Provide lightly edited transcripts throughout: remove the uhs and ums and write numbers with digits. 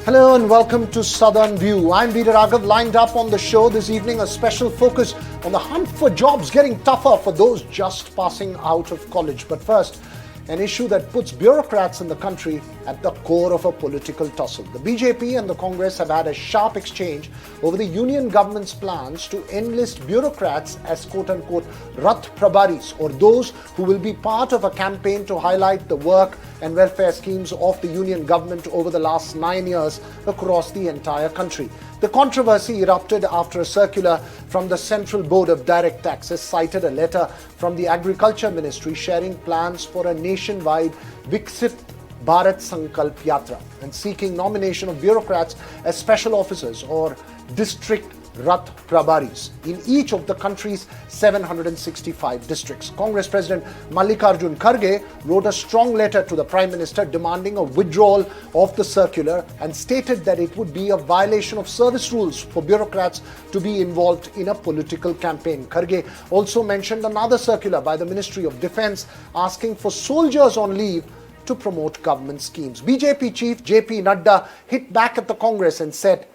Hello and welcome to Southern View. I'm Veera Raghav. Lined up on the show this evening, a special focus on the hunt for jobs getting tougher for those just passing out of college. But first, an issue that puts bureaucrats in the country at the core of a political tussle. The BJP and the Congress have had a sharp exchange over the union government's plans to enlist bureaucrats as quote-unquote Rath Prabharis, or those who will be part of a campaign to highlight the work and welfare schemes of the union government over the last 9 years across the entire country. The controversy erupted after a circular from the Central Board of Direct Taxes cited a letter from the Agriculture Ministry sharing plans for a nationwide Viksit Bharat Sankalp Yatra and seeking nomination of bureaucrats as special officers or district Rath Prabharis in each of the country's 765 districts. Congress President Mallikarjun Kharge wrote a strong letter to the Prime Minister demanding a withdrawal of the circular and stated that it would be a violation of service rules for bureaucrats to be involved in a political campaign. Kharge also mentioned another circular by the Ministry of Defence asking for soldiers on leave to promote government schemes. BJP chief JP Nadda hit back at the Congress and said,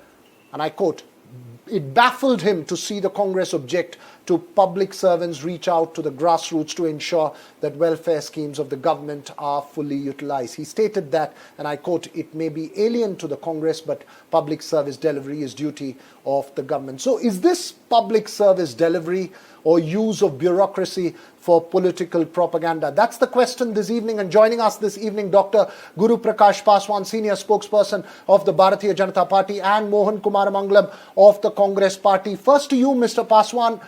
and I quote, "It baffled him to see the Congress object to public servants reach out to the grassroots to ensure that welfare schemes of the government are fully utilized." He stated that, and I quote, "It may be alien to the Congress, but public service delivery is duty of the government." So is this public service delivery or use of bureaucracy for political propaganda? That's the question this evening. And joining us this evening, Dr. Guru Prakash Paswan, senior spokesperson of the Bharatiya Janata Party, and Mohan Kumar Mangalam of the Congress Party. First to you, Mr. Paswan.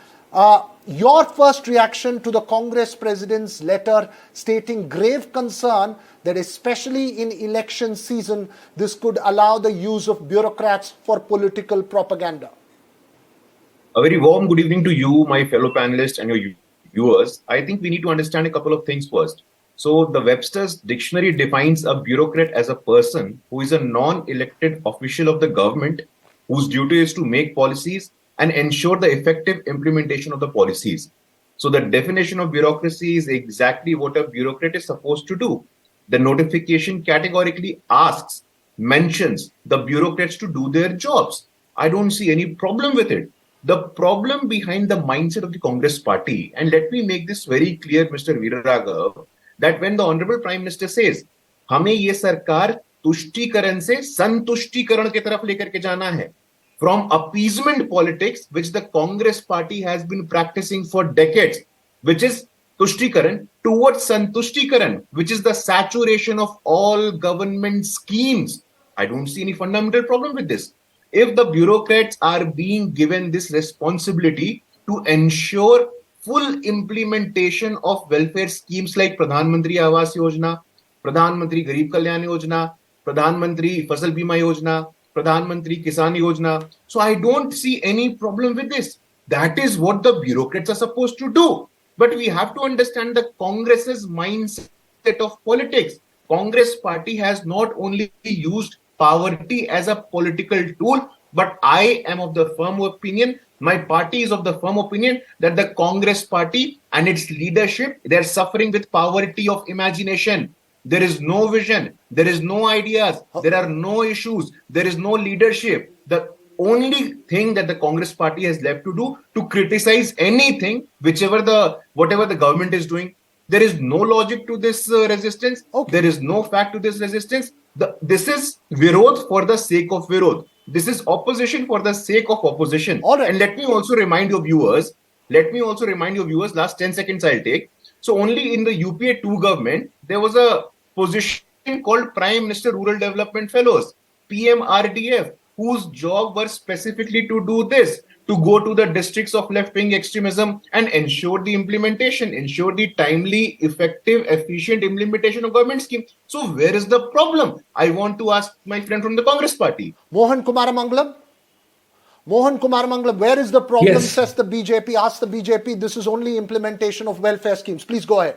Your first reaction to the Congress President's letter stating grave concern that especially in election season, this could allow the use of bureaucrats for political propaganda. A very warm good evening to you, my fellow panelists and your viewers. I think we need to understand a couple of things first. So the Webster's dictionary defines a bureaucrat as a person who is a non-elected official of the government whose duty is to make policies and ensure the effective implementation of the policies. So the definition of bureaucracy is exactly what a bureaucrat is supposed to do. The notification categorically mentions the bureaucrats to do their jobs. I don't see any problem with it. The problem behind the mindset of the Congress party, and let me make this very clear, Mr. Veera Raghav, that when the Honorable Prime Minister says, हमें ये सरकार तुष्टीकरण से संतुष्टीकरण की तरफ लेकर के जाना है, from appeasement politics, which the Congress party has been practicing for decades, which is Tushtikaran, towards Santushtikaran, which is the saturation of all government schemes. I don't see any fundamental problem with this. If the bureaucrats are being given this responsibility to ensure full implementation of welfare schemes like Pradhan Mantri Awas Yojana, Pradhan Mantri Garib Kalyan Yojana, Pradhan Mantri Fasal Bima Yojana, Pradhan Mantri Kisan Yojana. So I don't see any problem with this. That is what the bureaucrats are supposed to do. But we have to understand the Congress's mindset of politics. Congress party has not only used poverty as a political tool, but I am of the firm opinion, my party is of the firm opinion that the Congress party and its leadership, they're suffering with poverty of imagination. There is no vision. There is no ideas. There are no issues. There is no leadership. The only thing that the Congress party has left to do to criticize anything, whatever the government is doing. There is no logic to this resistance. Okay. There is no fact to this resistance. This is Virod for the sake of Virod. This is opposition for the sake of opposition. All right. And let me also remind your viewers, last 10 seconds I'll take. So only in the UPA 2 government, there was a position called Prime Minister Rural Development Fellows, PMRDF, whose job was specifically to do this, to go to the districts of left-wing extremism and ensure the timely, effective, efficient implementation of government scheme. So where is the problem? I want to ask my friend from the Congress party. Mohan Kumar Mangalam, where is the problem, yes, says the BJP? Ask the BJP, this is only implementation of welfare schemes. Please go ahead.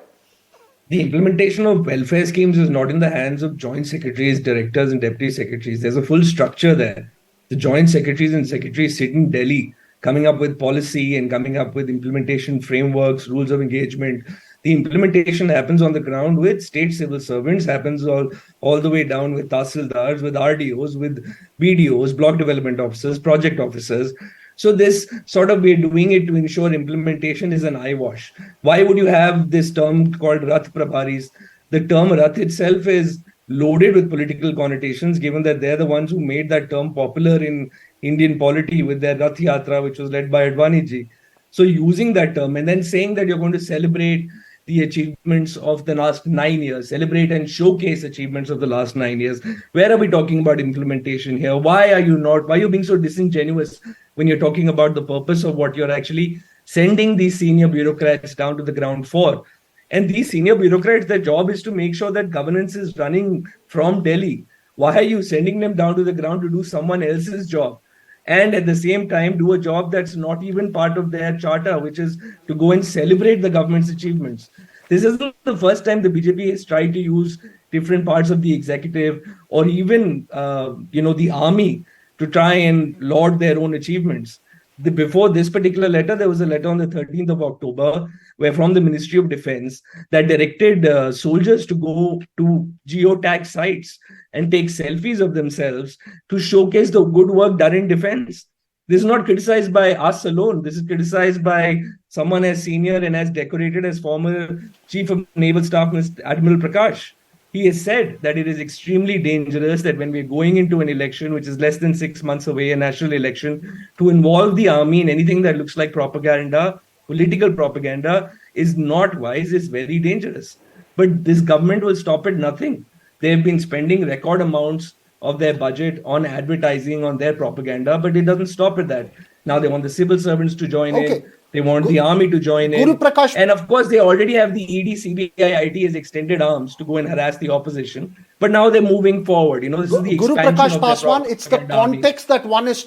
The implementation of welfare schemes is not in the hands of joint secretaries, directors and deputy secretaries. There's a full structure there. The joint secretaries and secretaries sit in Delhi, coming up with policy and coming up with implementation frameworks, rules of engagement. The implementation happens on the ground with state civil servants, happens all the way down with tahsildars, with RDOs, with BDOs, block development officers, project officers. So this sort of, we're doing it to ensure implementation is an eyewash. Why would you have this term called Rath Prabharis? The term Rath itself is loaded with political connotations, given that they're the ones who made that term popular in Indian polity with their Rath Yatra, which was led by Advaniji. So using that term and then saying that you're going to celebrate the achievements of the last 9 years, celebrate and showcase achievements of the last 9 years. Where are we talking about implementation here? Why are you being so disingenuous when you're talking about the purpose of what you're actually sending these senior bureaucrats down to the ground for? And these senior bureaucrats, their job is to make sure that governance is running from Delhi. Why are you sending them down to the ground to do someone else's job? And at the same time, do a job that's not even part of their charter, which is to go and celebrate the government's achievements. This isn't the first time the BJP has tried to use different parts of the executive or even, the army to try and laud their own achievements. Before this particular letter, there was a letter on the 13th of October, where from the Ministry of Defense that directed soldiers to go to geotag sites and take selfies of themselves to showcase the good work done in defense. This is not criticized by us alone. This is criticized by someone as senior and as decorated as former Chief of Naval Staff, Mr. Admiral Prakash. He has said that it is extremely dangerous that when we're going into an election, which is less than 6 months away, a national election, to involve the army in anything that looks like propaganda, political propaganda, is not wise, it's very dangerous. But this government will stop at nothing. They've been spending record amounts of their budget on advertising, on their propaganda, but it doesn't stop at that. Now they want the civil servants to join in. They want the army to join in. Prakash. And of course, they already have the ED, CBI, IT as extended arms to go and harass the opposition. But now they're moving forward. This is the Guru expansion Prakash of their Paswan, it's the context that one is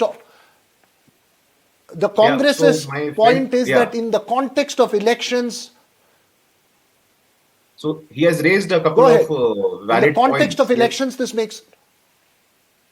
the Congress's point is that in the context of elections. So he has raised a couple of valid points. In the context of elections, this makes.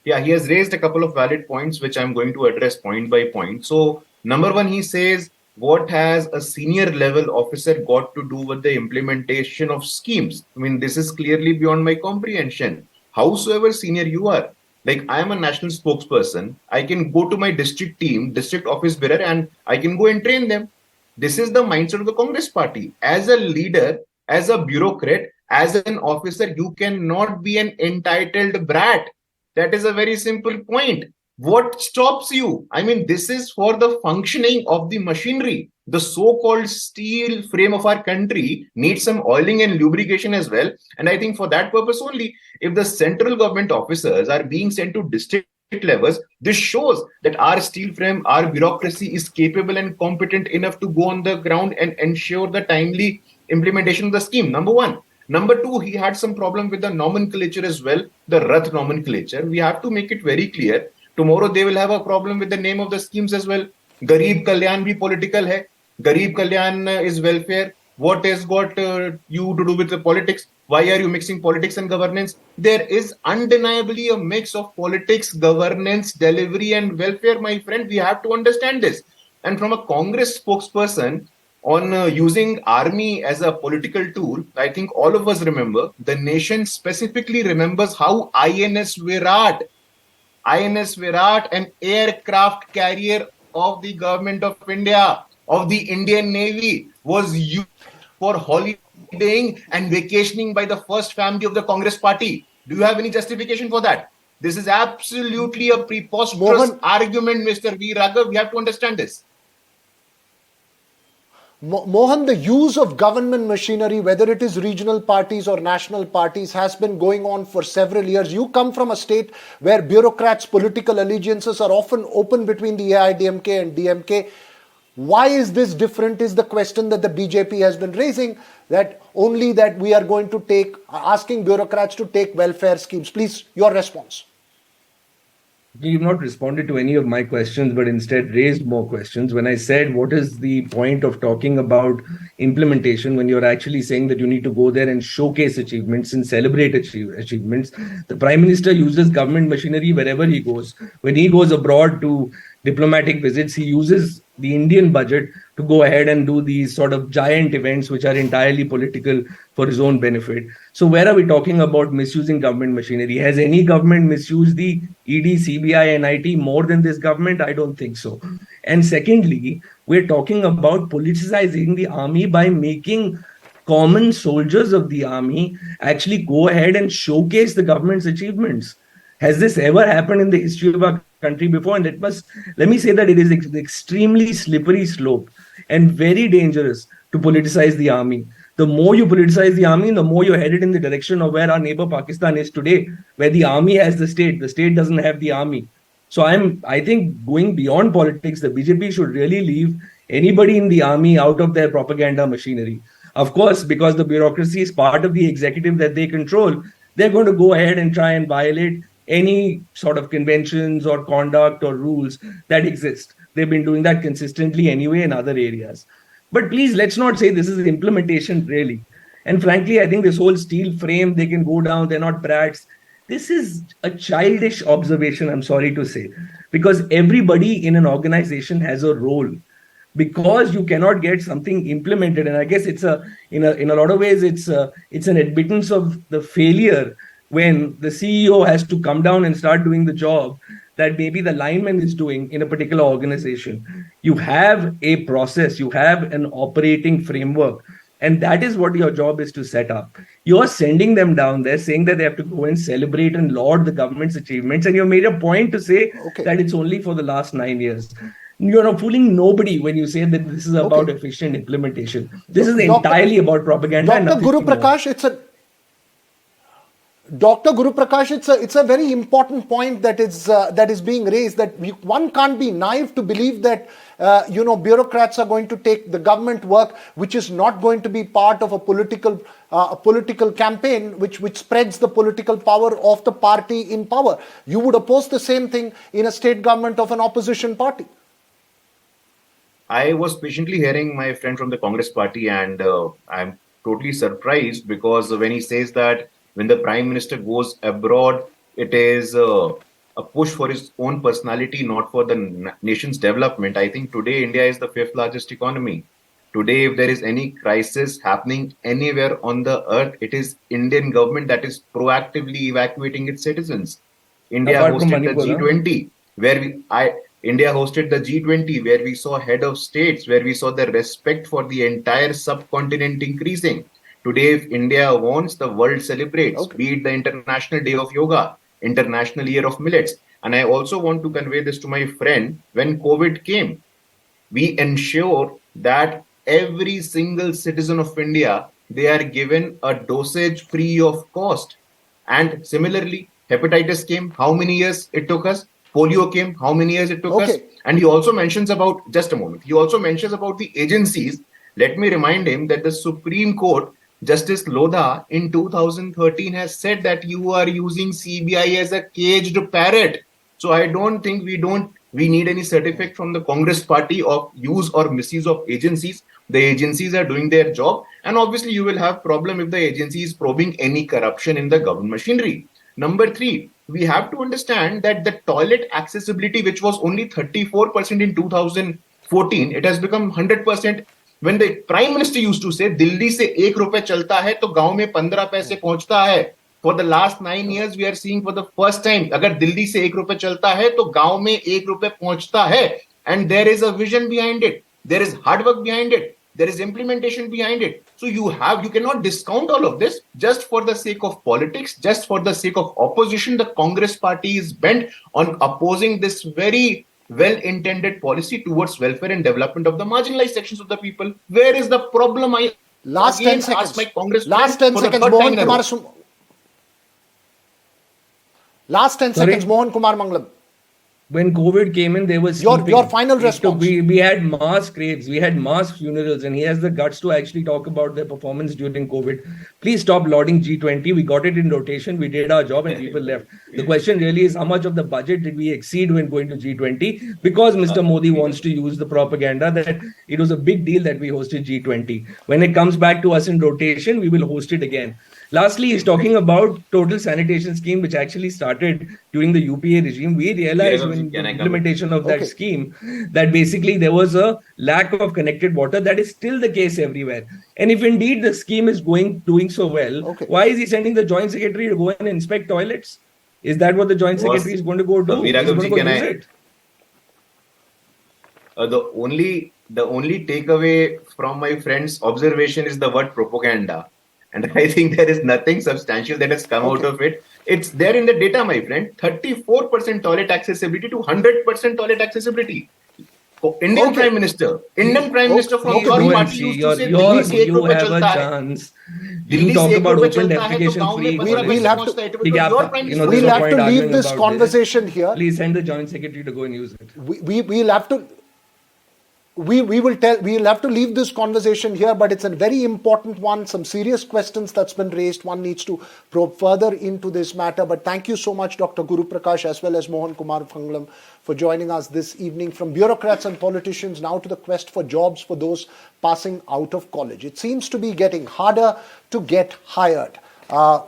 Yeah, he has raised a couple of valid points, which I'm going to address point by point. So, number one, he says, what has a senior level officer got to do with the implementation of schemes? I mean, this is clearly beyond my comprehension. Howsoever senior you are, like I am a national spokesperson, I can go to my district team, district office bearer, and I can go and train them. This is the mindset of the Congress party. As a leader, as a bureaucrat, as an officer, you cannot be an entitled brat. That is a very simple point. What stops you? I mean, this is for the functioning of the machinery. The so-called steel frame of our country needs some oiling and lubrication as well. And I think for that purpose only, if the central government officers are being sent to district levels, this shows that our steel frame, our bureaucracy is capable and competent enough to go on the ground and ensure the timely implementation of the scheme. Number one. Number two, he had some problem with the nomenclature as well, the Rath nomenclature. We have to make it very clear. Tomorrow they will have a problem with the name of the schemes as well. Garib Kalyan bhi political hai. Garib Kalyan is welfare. What has got you to do with the politics? Why are you mixing politics and governance? There is undeniably a mix of politics, governance, delivery and welfare, my friend. We have to understand this. And from a Congress spokesperson, on using army as a political tool, I think all of us remember, the nation specifically remembers how INS Virat, an aircraft carrier of the government of India, of the Indian Navy, was used for holidaying and vacationing by the first family of the Congress party. Do you have any justification for that? This is absolutely a preposterous argument, Mr. V. Raghav. We have to understand this. Mohan, the use of government machinery, whether it is regional parties or national parties, has been going on for several years. You come from a state where bureaucrats' political allegiances are often open between the AIDMK and DMK. Why is this different is the question that the BJP has been raising, that only that we are going to asking bureaucrats to take welfare schemes. Please, your response. You've not responded to any of my questions, but instead raised more questions. When I said, what is the point of talking about implementation when you're actually saying that you need to go there and showcase achievements and celebrate achievements? The Prime Minister uses government machinery wherever he goes. When he goes abroad to diplomatic visits. He uses the Indian budget to go ahead and do these sort of giant events, which are entirely political for his own benefit. So where are we talking about misusing government machinery? Has any government misused the ED, CBI, NIT more than this government? I don't think so. And secondly, we're talking about politicizing the army by making common soldiers of the army actually go ahead and showcase the government's achievements. Has this ever happened in the history of our country before? And let me say that it is extremely slippery slope and very dangerous to politicize the army. The more you politicize the army, the more you're headed in the direction of where our neighbor Pakistan is today, where the army has the state doesn't have the army. So I think going beyond politics, the BJP should really leave anybody in the army out of their propaganda machinery. Of course, because the bureaucracy is part of the executive that they control, they're going to go ahead and try and violate any sort of conventions or conduct or rules that exist. They've been doing that consistently anyway in other areas. But please, let's not say this is implementation really. And frankly, I think this whole steel frame, they can go down, they're not brats. This is a childish observation, I'm sorry to say, because everybody in an organization has a role. Because you cannot get something implemented, and I guess it's in a lot of ways it's an admittance of the failure when the CEO has to come down and start doing the job that maybe the lineman is doing in a particular organization. You have a process, you have an operating framework, and that is what your job is to set up. You're sending them down there saying that they have to go and celebrate and laud the government's achievements, and you made a point to say that it's only for the last 9 years. You're not fooling nobody when you say that this is about efficient implementation. This is entirely about propaganda. Dr. Guru Prakash, it's a very important point that is being raised, that one can't be naive to believe that bureaucrats are going to take the government work, which is not going to be part of a political campaign which spreads the political power of the party in power. You would oppose the same thing in a state government of an opposition party. I was patiently hearing my friend from the Congress party, and I'm totally surprised because when he says that when the Prime Minister goes abroad, it is a push for his own personality, not for the nation's development. I think today India is the 5th largest economy. Today, if there is any crisis happening anywhere on the earth, it is Indian government that is proactively evacuating its citizens. India hosted the G20, India hosted the G20, where we saw head of states, where we saw the respect for the entire subcontinent increasing. Today, if India wants, the world celebrates, be it the International Day of Yoga, International Year of Millets. And I also want to convey this to my friend. When COVID came, we ensure that every single citizen of India, they are given a dosage free of cost. And similarly, hepatitis came, how many years it took us? Polio came, how many years it took us? And he also mentions about, just a moment, he also mentions about the agencies. Let me remind him that the Supreme Court, Justice Lodha in 2013 has said that you are using CBI as a caged parrot. So I don't think we need any certificate from the Congress party of use or misuse of agencies. The agencies are doing their job. And obviously you will have problem if the agency is probing any corruption in the government machinery. Number 3, we have to understand that the toilet accessibility, which was only 34% in 2014, it has become 100%. When the Prime Minister used to say, Delhi se 1 rupee chalta hai, to gaon mein 15 paise pahunchta hai. For the last 9 years, we are seeing for the first time, agar Delhi se 1 rupee chalta hai, to gaon mein 1 rupee pahunchta hai. And there is a vision behind it. There is hard work behind it. There is implementation behind it. So you cannot discount all of this just for the sake of politics, just for the sake of opposition. The Congress party is bent on opposing this very well-intended policy towards welfare and development of the marginalized sections of the people. Where is the problem? Last 10 seconds. Last 10 seconds, Mohan Kumar Mangalam. When COVID came in, there was your final response. We had mass graves, we had mass funerals, and he has the guts to actually talk about their performance during COVID. Please stop lauding G20. We got it in rotation. We did our job, and people left. The question really is, how much of the budget did we exceed when going to G20? Because Mr. Modi wants to use the propaganda that it was a big deal that we hosted G20. When it comes back to us in rotation, we will host it again. Lastly, he's talking about total sanitation scheme, which actually started during the UPA regime. We realized when the implementation of that scheme that basically there was a lack of connected water. That is still the case everywhere. And if indeed the scheme is doing so well, why is he sending the Joint Secretary to go and inspect toilets? Is that what the Joint Secretary is going to go do? He's going to go use it. The only takeaway from my friend's observation is the word propaganda. And I think there is nothing substantial that has come out of it. It's there in the data, my friend. 34% toilet accessibility to 100% toilet accessibility. Indian Prime Minister from your party used to say, you have a chance. You talk about open defecation free. We'll have to leave this conversation here. Please send the Joint Secretary to go and use it. We'll have to. We'll have to leave this conversation here, but it's a very important one. Some serious questions that's been raised. One needs to probe further into this matter. But thank you so much, Dr. Guru Prakash, as well as Mohan Kumar Phangalam, for joining us this evening. From bureaucrats and politicians now to the quest for jobs for those passing out of college. It seems to be getting harder to get hired,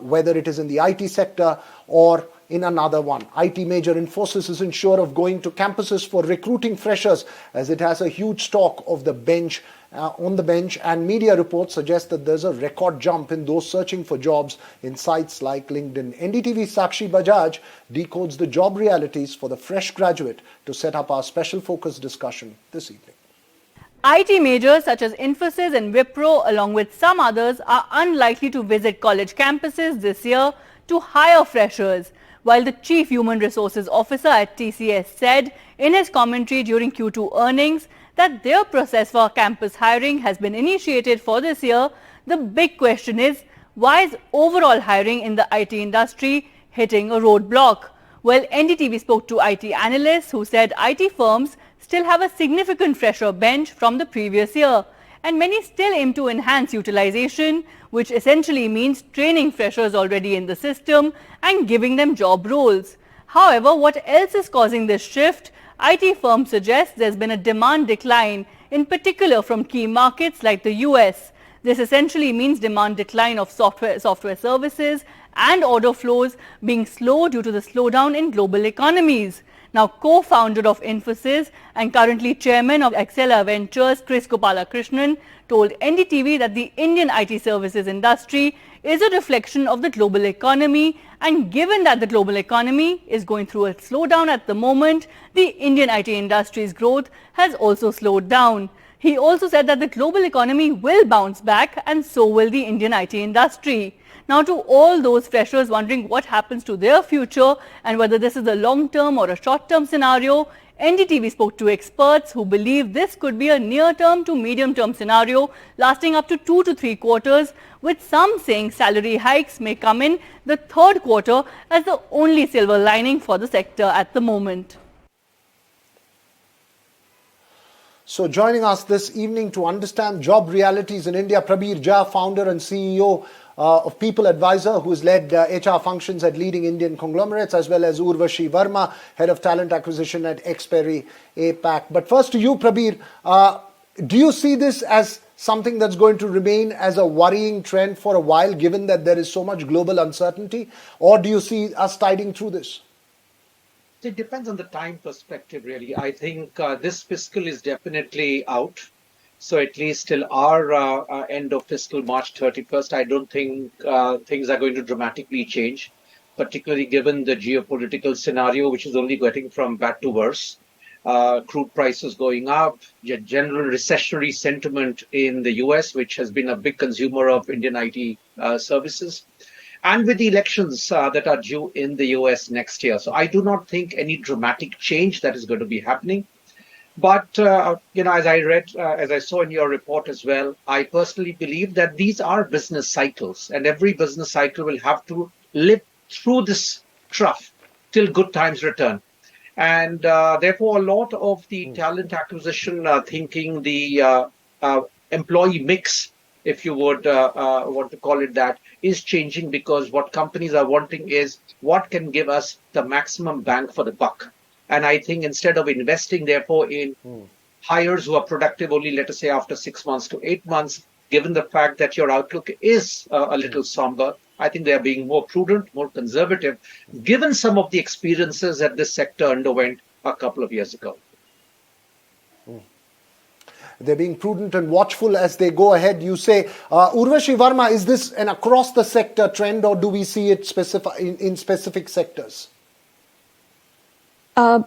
whether it is in the IT sector or in another one. IT major Infosys isn't sure of going to campuses for recruiting freshers, as it has a huge stock of the bench on the bench, and media reports suggest that there's a record jump in those searching for jobs in sites like LinkedIn. NDTV Sakshi Bajaj decodes the job realities for the fresh graduate to set up our special focus discussion this evening. IT majors such as Infosys and Wipro, along with some others, are unlikely to visit college campuses this year to hire freshers, while the Chief Human Resources Officer at TCS said in his commentary during Q2 earnings that their process for campus hiring has been initiated for this year. The big question is, why is overall hiring in the IT industry hitting a roadblock? Well, NDTV spoke to IT analysts who said IT firms still have a significant fresher bench from the previous year, and many still aim to enhance utilization, which essentially means training freshers already in the system and giving them job roles. However, what else is causing this shift? IT firms suggest there's been a demand decline, in particular from key markets like the US. This essentially means demand decline of software services and order flows being slow due to the slowdown in global economies. Now, co-founder of Infosys and currently chairman of Accela Ventures, Chris Gopalakrishnan, told NDTV that the Indian IT services industry is a reflection of the global economy, and given that the global economy is going through a slowdown at the moment, the Indian IT industry's growth has also slowed down. He also said that the global economy will bounce back, and so will the Indian IT industry. Now, to all those freshers wondering what happens to their future and whether this is a long-term or a short-term scenario, NDTV spoke to experts who believe this could be a near-term to medium-term scenario lasting up to 2 to 3 quarters, with some saying salary hikes may come in the third quarter as the only silver lining for the sector at the moment. So joining us this evening to understand job realities in India, Prabir Jha, founder and CEO of People Advisor, who has led HR functions at leading Indian conglomerates, as well as Urvashi Verma, head of talent acquisition at Xperi APAC. But first to you, Prabir, do you see this as something that's going to remain as a worrying trend for a while, given that there is so much global uncertainty, or do you see us tiding through this? It depends on the time perspective, really. I think this fiscal is definitely out. So at least till our end of fiscal March 31st, I don't think things are going to dramatically change, particularly given the geopolitical scenario, which is only getting from bad to worse. Crude prices going up, general recessionary sentiment in the US, which has been a big consumer of Indian IT services, and with the elections that are due in the US next year. So I do not think any dramatic change that is going to be happening. But, as I saw in your report as well, I personally believe that these are business cycles, and every business cycle will have to live through this trough till good times return. And therefore, a lot of the talent acquisition thinking, the employee mix, if you would want to call it that, is changing, because what companies are wanting is what can give us the maximum bang for the buck. And I think instead of investing, therefore, in hires who are productive only, let us say, after 6 months to 8 months, given the fact that your outlook is a little somber, I think they are being more prudent, more conservative, given some of the experiences that this sector underwent a couple of years ago. They're being prudent and watchful as they go ahead, you say. Urvashi Verma, is this an across the sector trend, or do we see it in specific sectors?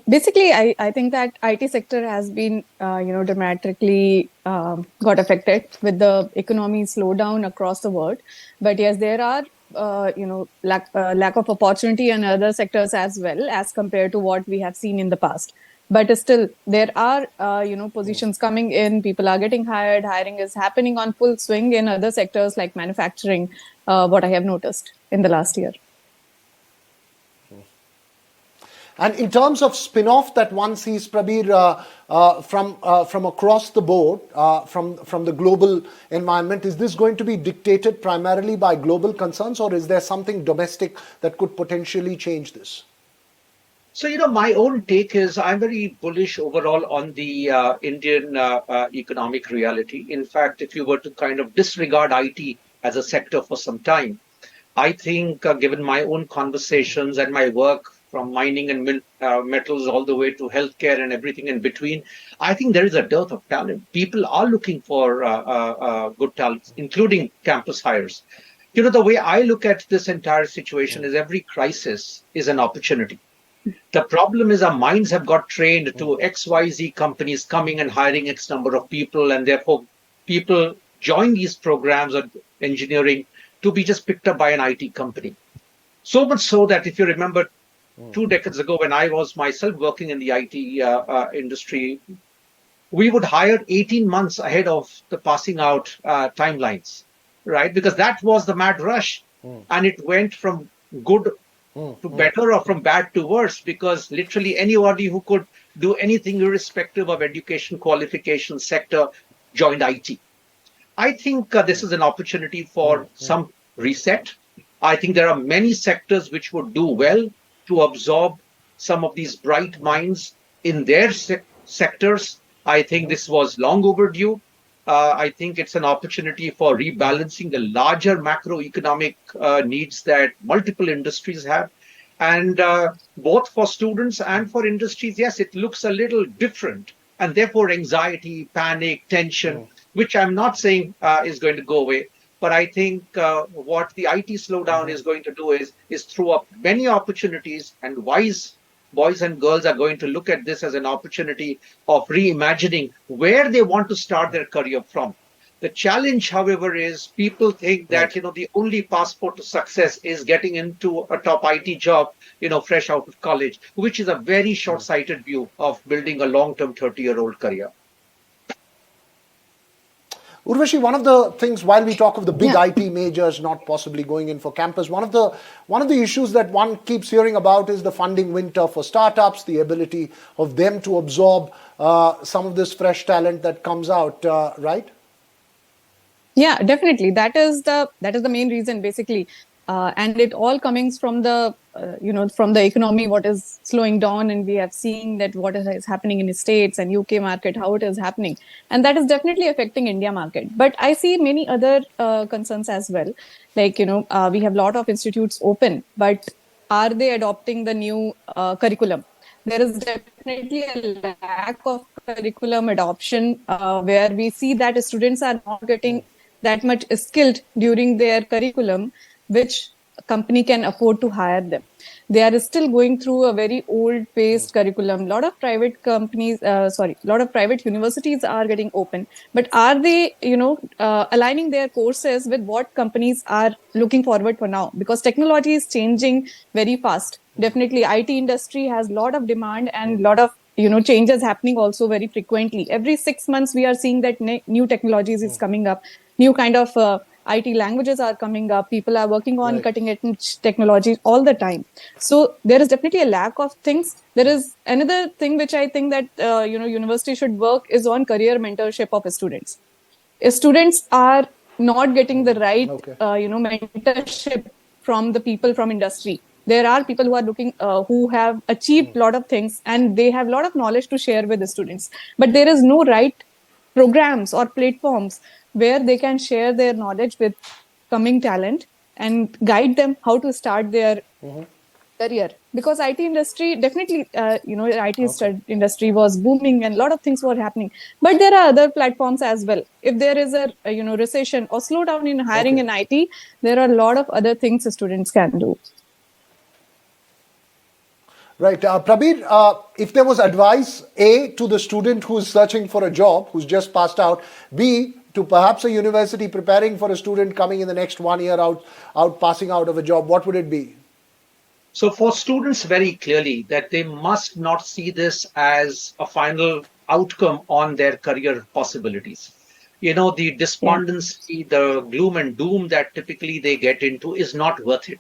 Basically, I think that IT sector has been, dramatically got affected with the economy slowdown across the world. But yes, there are, lack of opportunity in other sectors as well as compared to what we have seen in the past. But still, there are, positions coming in. People are getting hired. Hiring is happening on full swing in other sectors like manufacturing. What I have noticed in the last year. And in terms of spin-off that one sees, Prabir, from across the board, from the global environment, is this going to be dictated primarily by global concerns, or is there something domestic that could potentially change this? So, my own take is I'm very bullish overall on the Indian economic reality. In fact, if you were to kind of disregard IT as a sector for some time, I think given my own conversations and my work from mining and metals all the way to healthcare and everything in between, I think there is a dearth of talent. People are looking for good talents, including campus hires. The way I look at this entire situation is every crisis is an opportunity. The problem is our minds have got trained to XYZ companies coming and hiring X number of people, and therefore people join these programs of engineering to be just picked up by an IT company. So much so that if you remember 2 decades ago when I was myself working in the IT industry, we would hire 18 months ahead of the passing out timelines, right? Because that was the mad rush. And it went from good to better or from bad to worse, because literally anybody who could do anything irrespective of education, qualification, sector joined IT. I think this is an opportunity for some reset. I think there are many sectors which would do well to absorb some of these bright minds in their sectors. I think this was long overdue. I think it's an opportunity for rebalancing the larger macroeconomic needs that multiple industries have. And both for students and for industries, yes, it looks a little different. And therefore, anxiety, panic, tension, which I'm not saying is going to go away. But I think what the IT slowdown is going to do is throw up many opportunities, and wise boys and girls are going to look at this as an opportunity of reimagining where they want to start their career from. The challenge, however, is people think that, the only passport to success is getting into a top IT job, fresh out of college, which is a very short-sighted view of building a long-term 30-year-old career. Urvashi, one of the things, while we talk of the big IT majors not possibly going in for campus, one of the issues that one keeps hearing about is the funding winter for startups, the ability of them to absorb some of this fresh talent that comes out, right? Yeah, definitely. That is the main reason, basically, and it all comes from the from the economy, what is slowing down, and we have seen that what is happening in the States and UK market, how it is happening, and that is definitely affecting India market. But I see many other concerns as well. Like we have a lot of institutes open, but are they adopting the new curriculum? There is definitely a lack of curriculum adoption where we see that students are not getting that much skilled during their curriculum, which company can afford to hire them. They are still going through a very old-paced curriculum. A lot of private companies, a lot of private universities are getting open, but are they, aligning their courses with what companies are looking forward for now? Because technology is changing very fast. Definitely, IT industry has a lot of demand and a lot of changes happening also very frequently. Every 6 months, we are seeing that new technologies is coming up. New kind of IT languages are coming up. People are working on cutting edge technologies all the time. So there is definitely a lack of things. There is another thing which I think that university should work is on career mentorship of students. If students are not getting the right mentorship from the people from industry. There are people who are looking, who have achieved a lot of things and they have a lot of knowledge to share with the students. But there is no right programs or platforms where they can share their knowledge with coming talent and guide them how to start their career. Because IT industry definitely, industry was booming and a lot of things were happening. But there are other platforms as well. If there is a recession or slowdown in hiring in IT, there are a lot of other things students can do. Right. Prabir, if there was advice, A, to the student who's searching for a job, who's just passed out, B, to perhaps a university preparing for a student coming in the next 1 year passing out of a job, what would it be? So for students, very clearly that they must not see this as a final outcome on their career possibilities. The despondency, the gloom and doom that typically they get into is not worth it.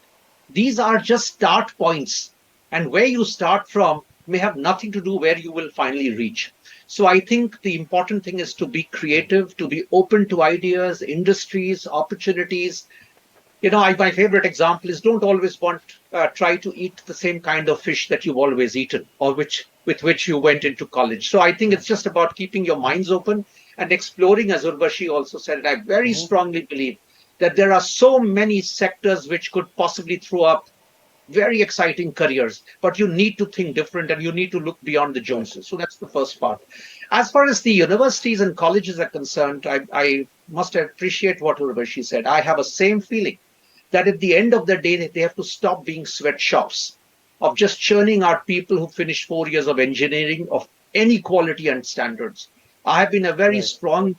These are just start points. And where you start from may have nothing to do where you will finally reach. So I think the important thing is to be creative, to be open to ideas, industries, opportunities. My favorite example is don't always try to eat the same kind of fish that you've always eaten or with which you went into college. So I think it's just about keeping your minds open and exploring, as Urvashi also said. And I very strongly believe that there are so many sectors which could possibly throw up very exciting careers, but you need to think different and you need to look beyond the Joneses. So that's the first part. As far as the universities and colleges are concerned, I must appreciate what Urvashi said. I have a same feeling that at the end of the day, they have to stop being sweatshops of just churning out people who finished 4 years of engineering of any quality and standards. I have been a very strong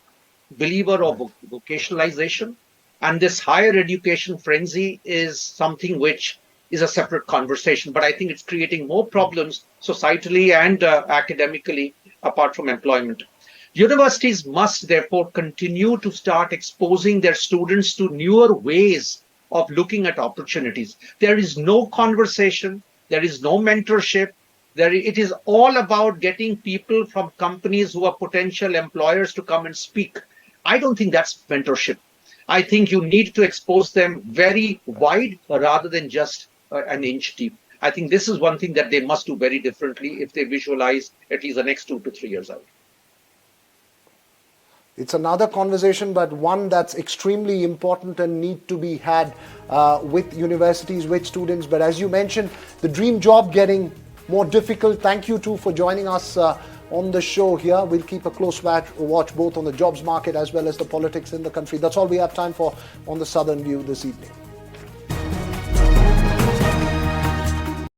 believer of vocationalization, and this higher education frenzy is something which is a separate conversation, but I think it's creating more problems societally and academically apart from employment. Universities must therefore continue to start exposing their students to newer ways of looking at opportunities. There is no conversation, there is no mentorship. It is all about getting people from companies who are potential employers to come and speak. I don't think that's mentorship. I think you need to expose them very wide rather than just an inch deep. I think this is one thing that they must do very differently if they visualize at least the next 2 to 3 years out. It's another conversation, but one that's extremely important and need to be had with universities, with students. But as you mentioned, the dream job getting more difficult. Thank you too for joining us on the show here. We'll keep a close watch both on the jobs market as well as the politics in the country. That's all we have time for on the Southern View this evening.